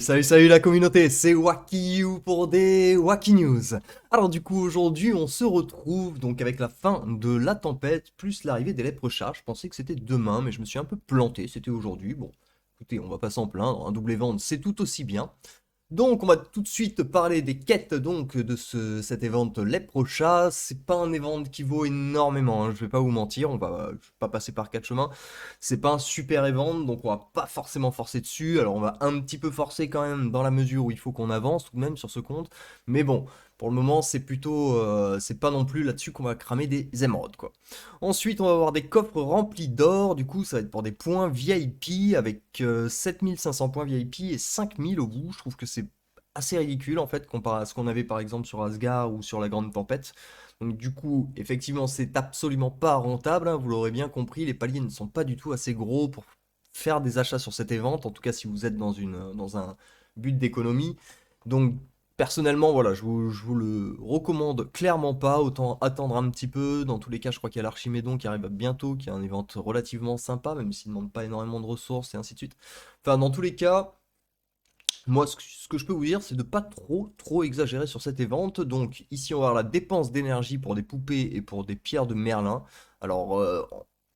Salut la communauté, c'est Wacky You pour des Wacky News. Alors du coup aujourd'hui on se retrouve donc avec la fin de la tempête plus l'arrivée des léprechats. Je pensais que c'était demain mais je me suis un peu planté, c'était aujourd'hui. Bon écoutez, on va pas s'en plaindre, un double event c'est tout aussi bien. Donc on va tout de suite parler des quêtes donc de cet event Leprocha. C'est pas un event qui vaut énormément, hein, je vais pas vous mentir, je vais pas passer par quatre chemins. C'est pas un super event, donc on va pas forcément forcer dessus. Alors on va un petit peu forcer quand même dans la mesure où il faut qu'on avance tout de même sur ce compte. Mais bon, pour le moment c'est plutôt, c'est pas non plus là-dessus qu'on va cramer des émeraudes quoi. Ensuite, on va avoir des coffres remplis d'or. Du coup, ça va être pour des points VIP avec 7500 points VIP et 5000 au bout. Je trouve que c'est assez ridicule en fait comparé à ce qu'on avait par exemple sur Asgard ou sur la Grande Tempête. Donc du coup, effectivement, c'est absolument pas rentable, hein, vous l'aurez bien compris, les paliers ne sont pas du tout assez gros pour faire des achats sur cet event, en tout cas si vous êtes dans un but d'économie. Donc personnellement, voilà, je vous le recommande clairement pas, autant attendre un petit peu. Dans tous les cas, je crois qu'il y a l'Archimédon qui arrive bientôt, qui est un event relativement sympa, même s'il ne demande pas énormément de ressources et ainsi de suite. Enfin, dans tous les cas, moi, ce que je peux vous dire, c'est de pas trop exagérer sur cette event. Donc, ici, on va avoir la dépense d'énergie pour des poupées et pour des pierres de Merlin. Alors,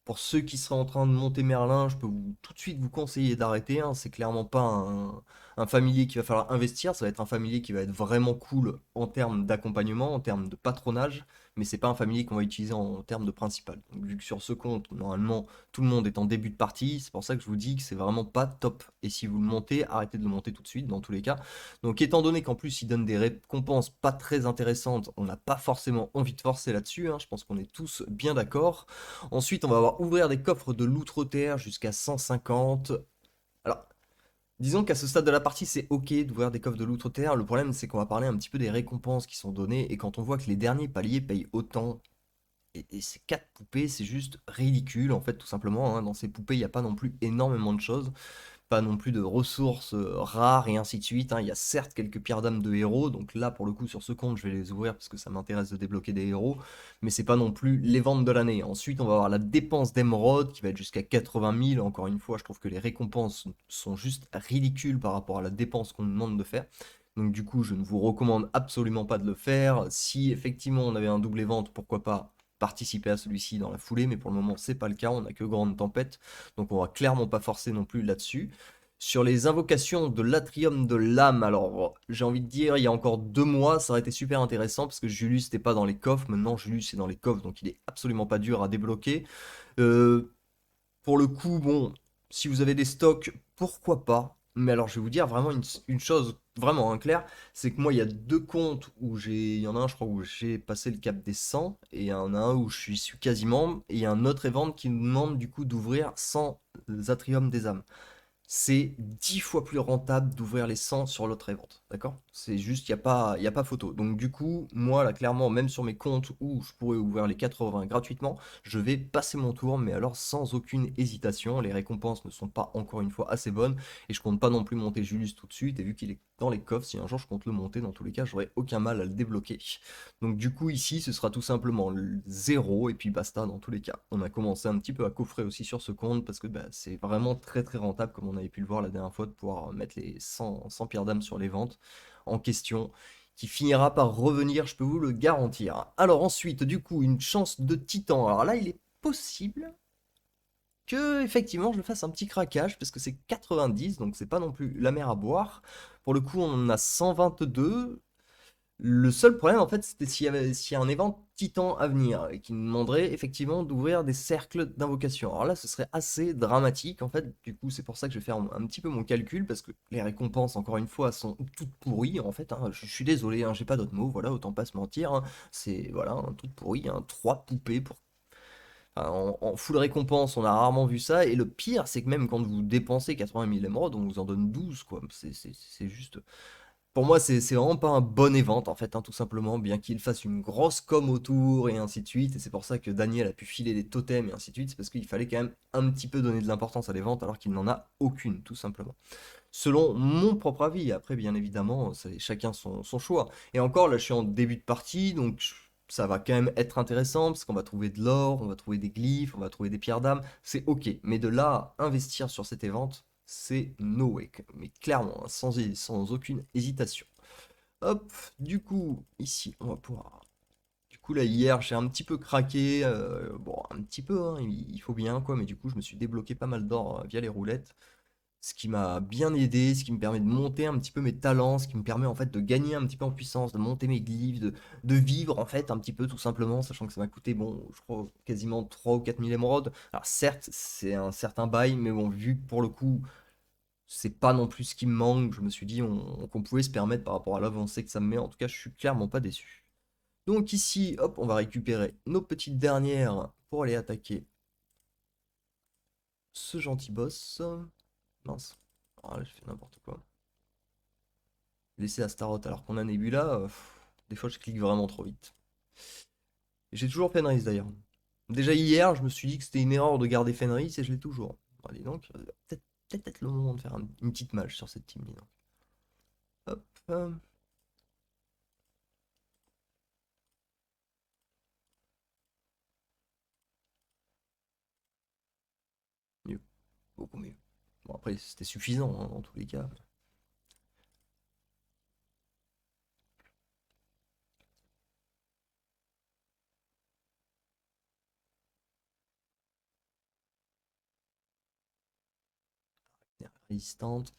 pour ceux qui seraient en train de monter Merlin, je peux tout de suite vous conseiller d'arrêter, hein. C'est clairement pas un familier qu'il va falloir investir. Ça va être un familier qui va être vraiment cool en termes d'accompagnement, en termes de patronage. Mais c'est pas un familier qu'on va utiliser en termes de principal. Donc, vu que sur ce compte, normalement, tout le monde est en début de partie, c'est pour ça que je vous dis que c'est vraiment pas top. Et si vous le montez, arrêtez de le monter tout de suite, dans tous les cas. Donc étant donné qu'en plus il donne des récompenses pas très intéressantes, on n'a pas forcément envie de forcer là-dessus, hein, je pense qu'on est tous bien d'accord. Ensuite, on va avoir ouvrir des coffres de l'outre-terre jusqu'à 150. Alors, disons qu'à ce stade de la partie, c'est ok d'ouvrir des coffres de l'outre-terre. Le problème, c'est qu'on va parler un petit peu des récompenses qui sont données, et quand on voit que les derniers paliers payent autant, et ces 4 poupées, c'est juste ridicule, en fait, tout simplement, hein. Dans ces poupées, il n'y a pas non plus énormément de choses, pas non plus de ressources rares et ainsi de suite, hein. Il y a certes quelques pierres d'âme de héros, donc là, pour le coup, sur ce compte, je vais les ouvrir parce que ça m'intéresse de débloquer des héros, mais c'est pas non plus les ventes de l'année. Ensuite, on va avoir la dépense d'émeraude qui va être jusqu'à 80 000. Encore une fois, je trouve que les récompenses sont juste ridicules par rapport à la dépense qu'on nous demande de faire. Donc du coup, je ne vous recommande absolument pas de le faire. Si effectivement on avait un double vente, pourquoi pas participer à celui-ci dans la foulée, mais pour le moment c'est pas le cas, on n'a que Grande Tempête, donc on va clairement pas forcer non plus là-dessus. Sur les invocations de l'Atrium de l'âme, alors j'ai envie de dire, il y a encore 2 mois, ça aurait été super intéressant parce que Julius n'était pas dans les coffres, maintenant Julius est dans les coffres, donc il est absolument pas dur à débloquer. Euh, pour le coup, bon, si vous avez des stocks, pourquoi pas. Mais alors, je vais vous dire vraiment une chose vraiment hein, claire, c'est que moi, il y a 2 comptes où il y en a un, je crois, où j'ai passé le cap des 100, et il y en a un où je suis quasiment, et il y a un autre event qui nous demande du coup d'ouvrir 100 Atrium des âmes. C'est 10 fois plus rentable d'ouvrir les 100 sur l'autre event, d'accord? C'est juste, y a pas photo. Donc du coup, moi là clairement, même sur mes comptes où je pourrais ouvrir les 80 gratuitement, je vais passer mon tour, mais alors sans aucune hésitation. Les récompenses ne sont pas encore une fois assez bonnes, et je compte pas non plus monter Julius tout de suite, et vu qu'il est dans les coffres, si un jour je compte le monter, dans tous les cas, j'aurai aucun mal à le débloquer. Donc du coup ici, ce sera tout simplement le 0, et puis basta dans tous les cas. On a commencé un petit peu à coffrer aussi sur ce compte, parce que bah, c'est vraiment très rentable, comme on avait pu le voir la dernière fois, de pouvoir mettre les 100 pierres d'âme sur les ventes en question, qui finira par revenir, je peux vous le garantir. Alors ensuite, du coup, une chance de titan. Alors là, il est possible que effectivement je le fasse un petit craquage parce que c'est 90, donc c'est pas non plus la mer à boire. Pour le coup, on en a 122. Le seul problème, en fait, c'était s'il y a un événement titan à venir et qui nous demanderait effectivement d'ouvrir des cercles d'invocation. Alors là, ce serait assez dramatique, en fait. Du coup, c'est pour ça que je vais faire un petit peu mon calcul parce que les récompenses, encore une fois, sont toutes pourries, en fait, hein. Je suis désolé, hein, j'ai pas d'autres mots, voilà, autant pas se mentir, hein. C'est, voilà, toutes pourries, hein. 3 poupées pour. Enfin, en full récompense, on a rarement vu ça. Et le pire, c'est que même quand vous dépensez 80 000 émeraudes, on vous en donne 12, quoi. C'est juste. Pour moi, c'est vraiment pas un bon event, en fait, hein, tout simplement, bien qu'il fasse une grosse com autour et ainsi de suite. Et c'est pour ça que Daniel a pu filer des totems et ainsi de suite. C'est parce qu'il fallait quand même un petit peu donner de l'importance à les ventes alors qu'il n'en a aucune, tout simplement. Selon mon propre avis, après, bien évidemment, c'est chacun son choix. Et encore, là, je suis en début de partie, donc ça va quand même être intéressant parce qu'on va trouver de l'or, on va trouver des glyphes, on va trouver des pierres d'âme. C'est ok. Mais de là à investir sur cet event, c'est no way, mais clairement, hein, sans aucune hésitation. Hop, du coup, ici, on va pouvoir... Du coup, là, hier, j'ai un petit peu craqué, bon, un petit peu, hein, il faut bien, quoi, mais du coup, je me suis débloqué pas mal d'or via les roulettes. Ce qui m'a bien aidé, ce qui me permet de monter un petit peu mes talents, ce qui me permet en fait de gagner un petit peu en puissance, de monter mes glyphes, de vivre en fait un petit peu tout simplement, sachant que ça m'a coûté, bon, je crois quasiment 3 ou 4 000 émeraudes. Alors certes, c'est un certain bail, mais bon, vu que pour le coup, c'est pas non plus ce qui me manque, je me suis dit qu'on pouvait se permettre par rapport à l'avancée que ça me met, en tout cas, je suis clairement pas déçu. Donc ici, hop, on va récupérer nos petites dernières pour aller attaquer ce gentil boss. Mince, ah, là, je fais n'importe quoi. Laisser Astaroth alors qu'on a Nebula, des fois je clique vraiment trop vite. J'ai toujours Fenris d'ailleurs. Déjà hier, je me suis dit que c'était une erreur de garder Fenris et je l'ai toujours. Bon, dis donc, peut-être être le moment de faire une petite mage sur cette team, dis donc. Hop, mieux, beaucoup mieux. Bon après c'était suffisant hein, dans tous les cas. Résistante.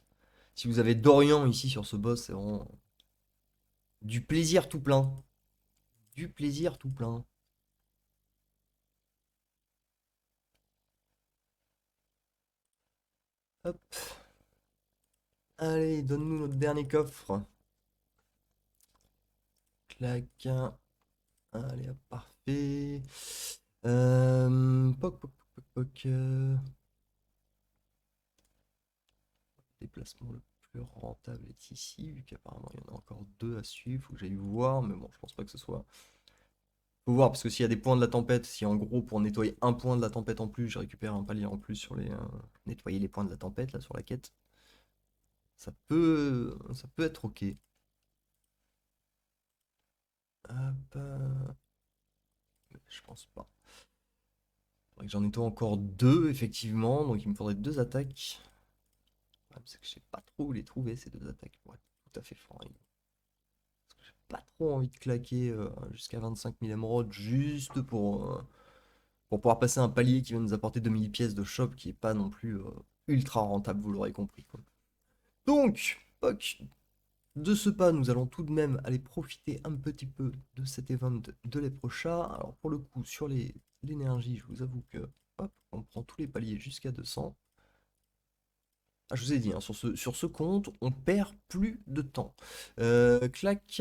Si vous avez Dorian ici sur ce boss, c'est vraiment du plaisir tout plein. Du plaisir tout plein. Hop, allez, donne-nous notre dernier coffre. Clac. Allez, hop, parfait. Poc, poc, poc, poc, poc. Déplacement le plus rentable est ici, vu qu'apparemment il y en a encore deux à suivre. Faut que j'aille voir, mais bon, je pense pas que ce soit. Faut voir, parce que s'il y a des points de la tempête, si en gros pour nettoyer un point de la tempête en plus, je récupère un palier en plus sur les. Nettoyer les points de la tempête là sur la quête, ça peut être ok. Hop, je pense pas. Faudrait que j'en nettoie encore deux, effectivement, donc il me faudrait deux attaques. Le problème, c'est que je sais pas trop où les trouver, ces deux attaques, pour être tout à fait franc. J'ai pas trop envie de claquer jusqu'à 25 000 émeraudes juste pour pouvoir passer un palier qui va nous apporter 2000 pièces de shop qui est pas non plus ultra rentable, vous l'aurez compris, quoi. Donc, ok, de ce pas, nous allons tout de même aller profiter un petit peu de cet event de l'éprochat. Alors pour le coup, sur l'énergie, je vous avoue que hop, on prend tous les paliers jusqu'à 200. Ah, je vous ai dit, hein, sur ce compte, on perd plus de temps. Clac.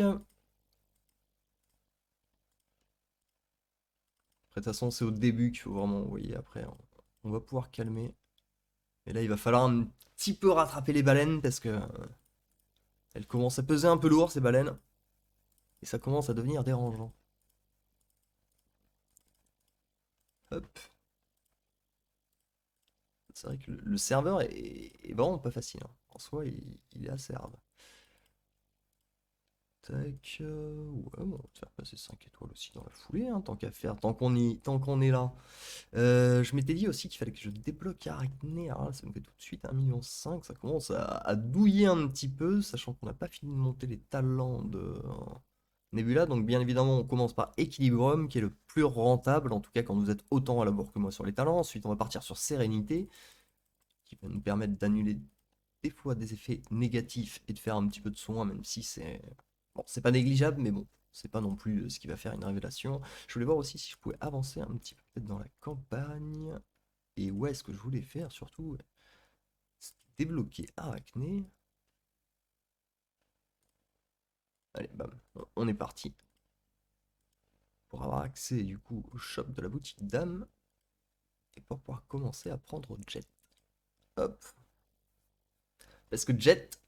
Après, de toute façon, c'est au début qu'il faut vraiment envoyer. Après, on va pouvoir calmer. Et là, il va falloir un petit peu rattraper les baleines parce que elles commencent à peser un peu lourd, ces baleines. Et ça commence à devenir dérangeant. Hop. C'est vrai que le serveur est vraiment pas facile, hein. En soi, il est assez hard. Tac. Ouais, bon, on va te faire passer 5 étoiles aussi dans la foulée, hein, tant qu'à faire, tant qu'on est là. Je m'étais dit aussi qu'il fallait que je débloque Arachné. Alors là, ça me fait tout de suite 1,5 million. Ça commence à douiller un petit peu, sachant qu'on n'a pas fini de monter les talents de Nebula. Donc, bien évidemment, on commence par Equilibrium, qui est le plus rentable, en tout cas quand vous êtes autant à la bourre que moi sur les talents. Ensuite, on va partir sur Sérénité, qui va nous permettre d'annuler des fois des effets négatifs et de faire un petit peu de soin, même si c'est. Bon, c'est pas négligeable, mais bon, c'est pas non plus ce qui va faire une révélation. Je voulais voir aussi si je pouvais avancer un petit peu peut-être dans la campagne. Et où est-ce que je voulais faire surtout? C'était débloquer Arachné. Allez, bam, on est parti. Pour avoir accès du coup au shop de la boutique d'âme. Et pour pouvoir commencer à prendre Jet. Hop. Parce que Jet,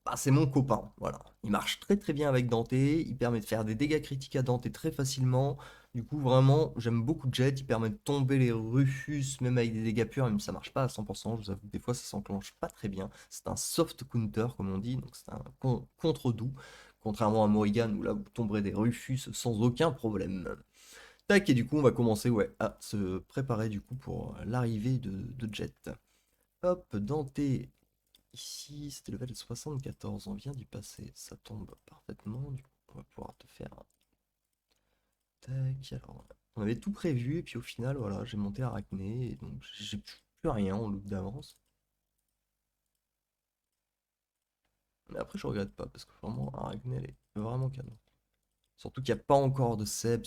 bah, c'est mon copain, voilà. Il marche très très bien avec Dante, il permet de faire des dégâts critiques à Dante très facilement. Du coup, vraiment, j'aime beaucoup Jet, il permet de tomber les Rufus, même avec des dégâts purs, même si ça marche pas à 100%, je vous avoue que des fois ça s'enclenche pas très bien. C'est un soft counter, comme on dit, donc c'est un contre-doux, contrairement à Morrigan, où là vous tomberez des Rufus sans aucun problème. Tac, et du coup, on va commencer ouais, à se préparer du coup pour l'arrivée de Jet. Hop, denté. Ici, c'était level 74. On vient d'y passer. Ça tombe parfaitement. Du coup, on va pouvoir te faire un tac. Alors, on avait tout prévu. Et puis au final, voilà, j'ai monté Arachné. Et donc, j'ai plus rien en loot d'avance. Mais après, je regrette pas. Parce que vraiment, Arachné, elle est vraiment canon. Surtout qu'il n'y a pas encore de Seb.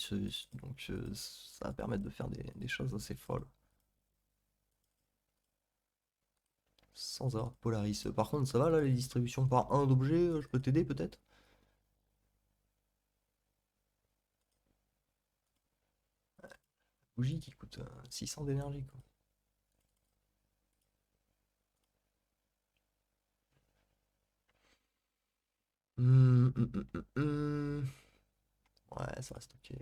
Donc, ça va permettre de faire des choses assez folles. Sans avoir de Polaris. Par contre, ça va là, les distributions par un d'objets, je peux t'aider peut-être? Bougie qui coûte 600 d'énergie quoi. Ouais, ça reste ok.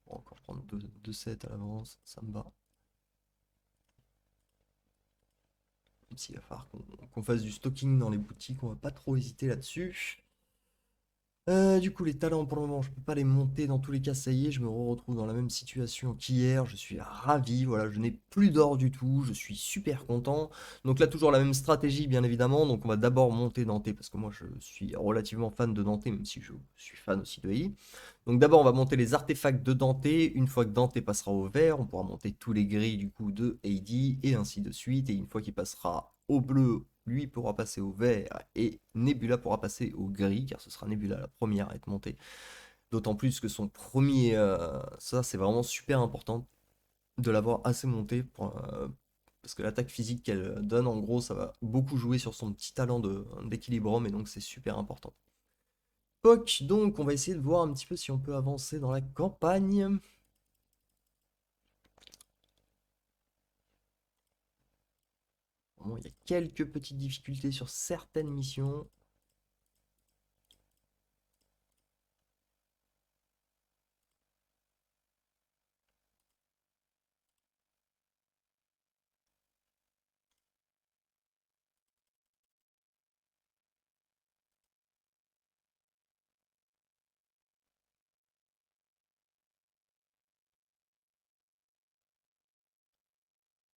On va encore prendre deux sets à l'avance, ça me va. Même s'il va falloir qu'on fasse du stocking dans les boutiques, on va pas trop hésiter là-dessus. Du coup, les talents, pour le moment, je peux pas les monter dans tous les cas, ça y est, je me retrouve dans la même situation qu'hier, je suis ravi, voilà, je n'ai plus d'or du tout, je suis super content. Donc là, toujours la même stratégie, bien évidemment, donc on va d'abord monter Dante, parce que moi, je suis relativement fan de Dante, même si je suis fan aussi de AI. Donc d'abord, on va monter les artefacts de Dante, une fois que Dante passera au vert, on pourra monter tous les gris, du coup, de AD, et ainsi de suite, et une fois qu'il passera au bleu, lui pourra passer au vert et Nebula pourra passer au gris, car ce sera Nebula la première à être montée. D'autant plus que son premier, ça c'est vraiment super important de l'avoir assez monté parce que l'attaque physique qu'elle donne, en gros, ça va beaucoup jouer sur son petit talent d'équilibre, et donc c'est super important. POC, donc on va essayer de voir un petit peu si on peut avancer dans la campagne. Bon, il y a quelques petites difficultés sur certaines missions.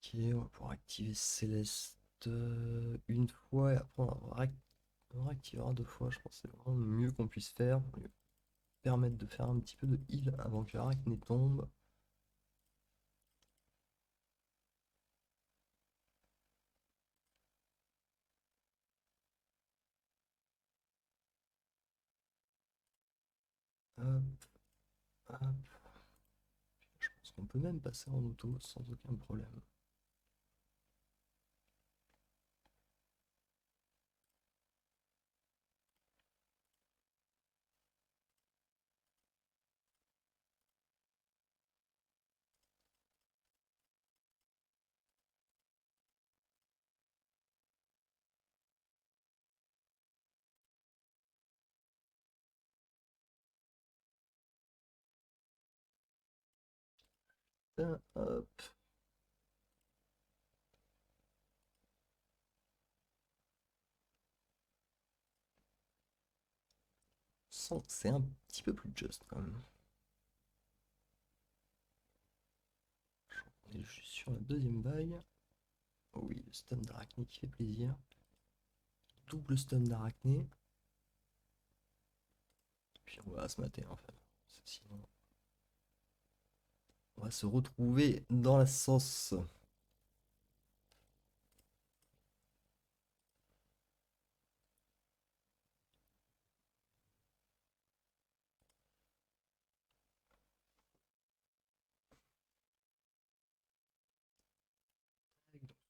Ok, on va pouvoir activer Céleste une fois et après on réactivera deux fois. Je pense que c'est vraiment le mieux qu'on puisse faire pour lui permettre de faire un petit peu de heal avant que Arachné tombe. Hop, hop. Je pense qu'on peut même passer en auto sans aucun problème. Hop. C'est un petit peu plus juste quand même. On est juste sur la deuxième vague. Oh oui, le stun d'Arachné qui fait plaisir. Double stun d'Arachné. Puis on va se mater en fait. Sinon, on va se retrouver dans la sauce.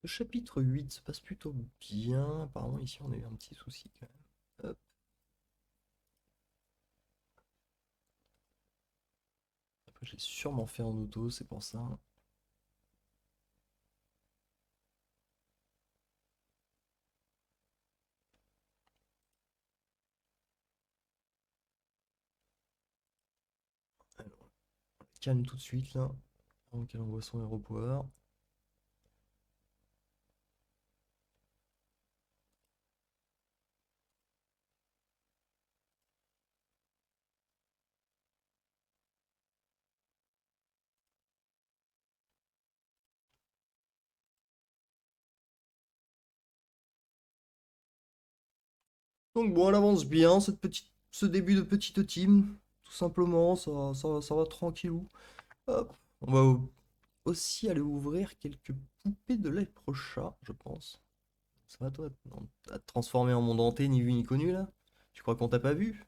Le chapitre 8 se passe plutôt bien. Apparemment, ici, on a eu un petit souci quand même. Hop. Après, j'ai sûrement fait en auto, c'est pour ça. Alors, calme tout de suite là. Avant qu'elle envoie son hero power. Donc bon, elle avance bien, ce début de petite team. Tout simplement, ça va tranquillou. Hop. On va aussi aller ouvrir quelques poupées de lèpre chat, je pense. Ça va toi, à te transformer en monde hanté, ni vu ni connu là? Tu crois qu'on t'a pas vu?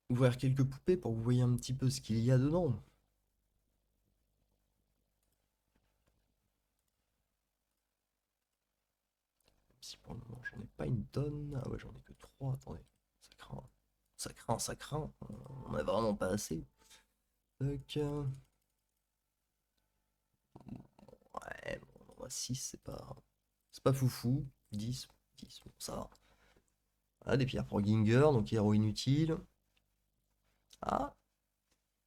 Ouvrir quelques poupées pour que vous voyez un petit peu ce qu'il y a dedans. Si pour le moment j'en ai pas une tonne. Ah ouais, j'en ai que trois. Attendez, ça craint. Ça craint, ça craint. On a vraiment pas assez. Donc, ouais, bon, 6, c'est pas foufou. 10, 10, bon, ça va. Ah, des pierres pour Ginger, donc héros inutile. Ah,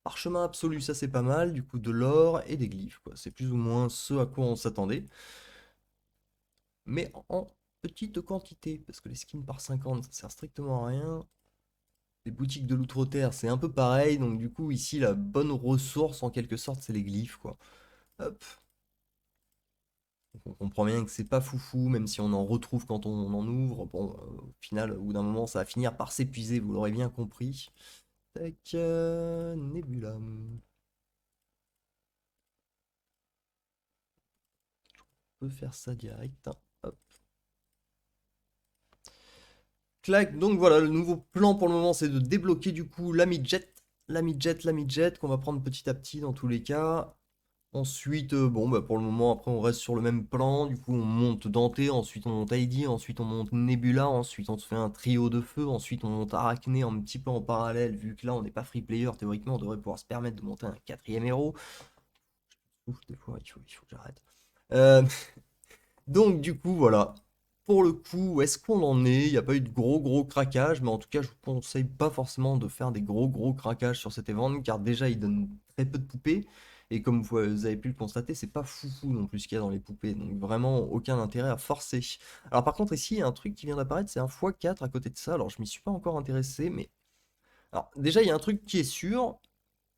parchemin absolu, ça c'est pas mal. Du coup, de l'or et des glyphes, quoi. C'est plus ou moins ce à quoi on s'attendait. Mais en petite quantité, parce que les skins par 50, ça sert strictement à rien. Les boutiques de l'Outre-Terre, c'est un peu pareil, donc du coup, ici, la bonne ressource, en quelque sorte, c'est les glyphes, quoi. Hop. Donc, on comprend bien que c'est pas foufou, même si on en retrouve quand on en ouvre. Bon, au final, au bout d'un moment, ça va finir par s'épuiser, vous l'aurez bien compris. Tac, Nebula. On peut faire ça direct, hein. Hop. Clac, donc voilà, le nouveau plan pour le moment, c'est de débloquer du coup la midget. La midget, qu'on va prendre petit à petit dans tous les cas. Ensuite, bon, bah pour le moment, après, on reste sur le même plan. Du coup, on monte Dante, ensuite on monte Heidi, ensuite on monte Nebula, ensuite on se fait un trio de feu, ensuite on monte Arachné un petit peu en parallèle, vu que là, on n'est pas free player, théoriquement, on devrait pouvoir se permettre de monter un quatrième héros. Ouf, des fois, il faut que j'arrête. Euh, donc, du coup, voilà. Pour le coup, où est-ce qu'on en est? Il n'y a pas eu de gros craquage, mais en tout cas, je vous conseille pas forcément de faire des gros craquages sur cet event, car déjà, il donne très peu de poupées, et comme vous avez pu le constater, c'est pas foufou non plus ce qu'il y a dans les poupées, donc vraiment aucun intérêt à forcer. Alors par contre, ici, il y a un truc qui vient d'apparaître, c'est un x4 à côté de ça, alors je m'y suis pas encore intéressé, mais... Alors déjà, il y a un truc qui est sûr,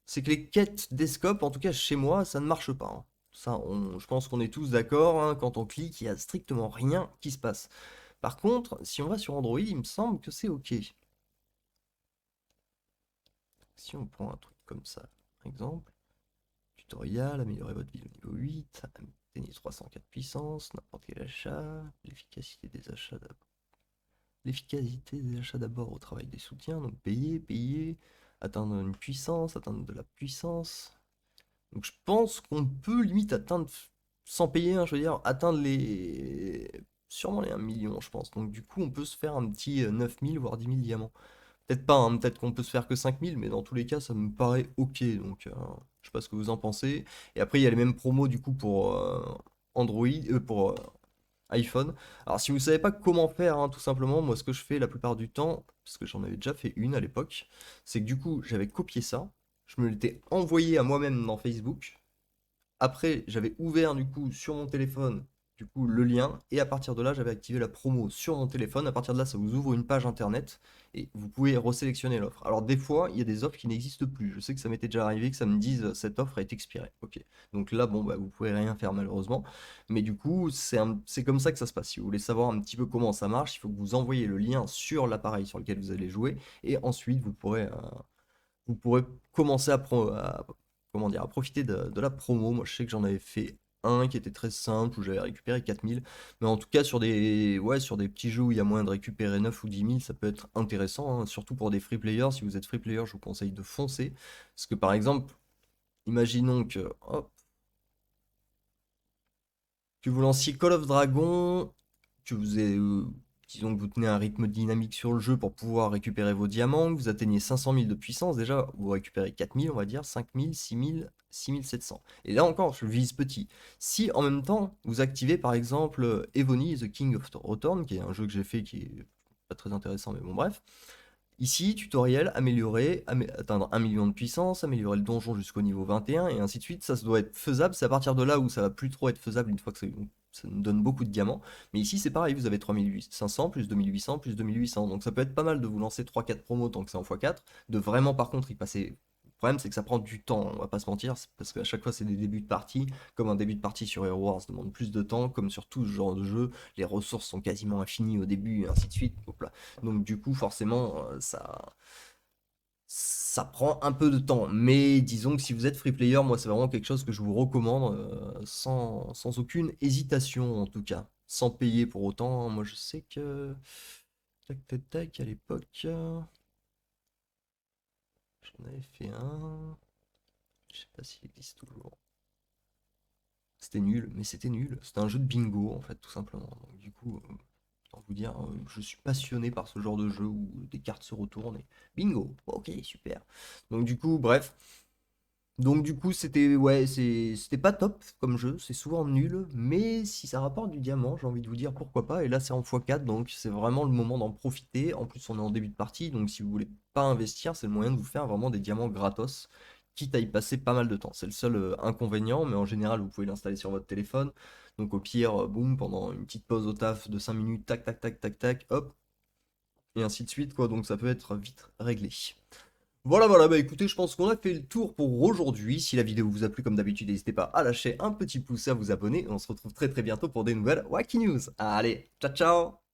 c'est que les quêtes des scopes, en tout cas chez moi, ça ne marche pas, hein. Ça, je pense qu'on est tous d'accord, hein, quand on clique, il n'y a strictement rien qui se passe. Par contre, si on va sur Android, il me semble que c'est OK. Si on prend un truc comme ça, par exemple, tutoriel, améliorer votre vie au niveau 8, atteignez 304 puissance, n'importe quel achat, l'efficacité des achats d'abord au travail des soutiens, donc payer, atteindre une puissance, atteindre de la puissance. Donc je pense qu'on peut limite atteindre, sans payer, hein, je veux dire, atteindre sûrement les 1 million, je pense. Donc du coup, on peut se faire un petit 9000, voire 10 000 diamants. Peut-être pas, hein, peut-être qu'on peut se faire que 5000, mais dans tous les cas, ça me paraît ok. Donc je sais pas ce que vous en pensez. Et après, il y a les mêmes promos du coup pour Android, pour iPhone. Alors si vous savez pas comment faire, hein, tout simplement, moi ce que je fais la plupart du temps, parce que j'en avais déjà fait une à l'époque, c'est que du coup, j'avais copié ça, je me l'étais envoyé à moi-même dans Facebook. Après, j'avais ouvert du coup sur mon téléphone du coup le lien et à partir de là, j'avais activé la promo sur mon téléphone. À partir de là, ça vous ouvre une page internet et vous pouvez resélectionner l'offre. Alors des fois, il y a des offres qui n'existent plus. Je sais que ça m'était déjà arrivé que ça me dise cette offre est expirée. Ok. Donc là, bon bah vous pouvez rien faire malheureusement. Mais du coup, c'est comme ça que ça se passe. Si vous voulez savoir un petit peu comment ça marche, il faut que vous envoyez le lien sur l'appareil sur lequel vous allez jouer et ensuite vous pourrez commencer comment dire, à profiter de la promo. Moi, je sais que j'en avais fait un qui était très simple, où j'avais récupéré 4000. Mais en tout cas, sur des petits jeux où il y a moyen de récupérer 9 ou 10 000, ça peut être intéressant, hein, surtout pour des free players. Si vous êtes free player, je vous conseille de foncer. Parce que par exemple, imaginons que vous lanciez Call of Dragon, que vous ayez, disons que vous tenez un rythme dynamique sur le jeu pour pouvoir récupérer vos diamants, que vous atteignez 500 000 de puissance, déjà vous récupérez 4000, on va dire, 5000, 6000, 6700. Et là encore, je vise petit. Si en même temps, vous activez par exemple Evony The King of Return, qui est un jeu que j'ai fait qui est pas très intéressant, mais bon bref. Ici, tutoriel, améliorer, atteindre 1 million de puissance, améliorer le donjon jusqu'au niveau 21, et ainsi de suite. Ça doit être faisable. C'est à partir de là où ça va plus trop être faisable une fois que ça nous donne beaucoup de diamants. Mais ici, c'est pareil, vous avez 3500, plus 2800, plus 2800. Donc ça peut être pas mal de vous lancer 3-4 promos tant que c'est en x4, de vraiment par contre y passer problème, c'est que ça prend du temps, on va pas se mentir, parce qu'à chaque fois, c'est des débuts de partie. Comme un début de partie sur Hero Wars demande plus de temps, comme sur tout ce genre de jeu, les ressources sont quasiment infinies au début, et ainsi de suite. Hop là. Donc du coup, forcément, ça prend un peu de temps. Mais disons que si vous êtes free player, moi, c'est vraiment quelque chose que je vous recommande, sans aucune hésitation, en tout cas. Sans payer pour autant. Moi, je sais que... Tac, tac, tac, à l'époque... J'en avais fait un... Je sais pas s'il existe toujours. C'était nul, mais c'était nul. C'était un jeu de bingo, en fait, tout simplement. Donc, du coup, autant vous dire, je suis passionné par ce genre de jeu où des cartes se retournent et bingo, ok, super. Donc, du coup, bref. Donc, du coup, c'était ouais, c'était pas top comme jeu, c'est souvent nul, mais si ça rapporte du diamant, j'ai envie de vous dire pourquoi pas. Et là, c'est en x4, donc c'est vraiment le moment d'en profiter. En plus, on est en début de partie, donc si vous voulez pas investir, c'est le moyen de vous faire vraiment des diamants gratos, quitte à y passer pas mal de temps. C'est le seul inconvénient, mais en général, vous pouvez l'installer sur votre téléphone. Donc au pire, boum, pendant une petite pause au taf de 5 minutes, tac, tac, tac, tac, tac, hop, et ainsi de suite, quoi. Donc ça peut être vite réglé. Voilà, voilà, bah écoutez, je pense qu'on a fait le tour pour aujourd'hui. Si la vidéo vous a plu, comme d'habitude, n'hésitez pas à lâcher un petit pouce, à vous abonner. On se retrouve très très bientôt pour des nouvelles Wacky News. Allez, ciao ciao!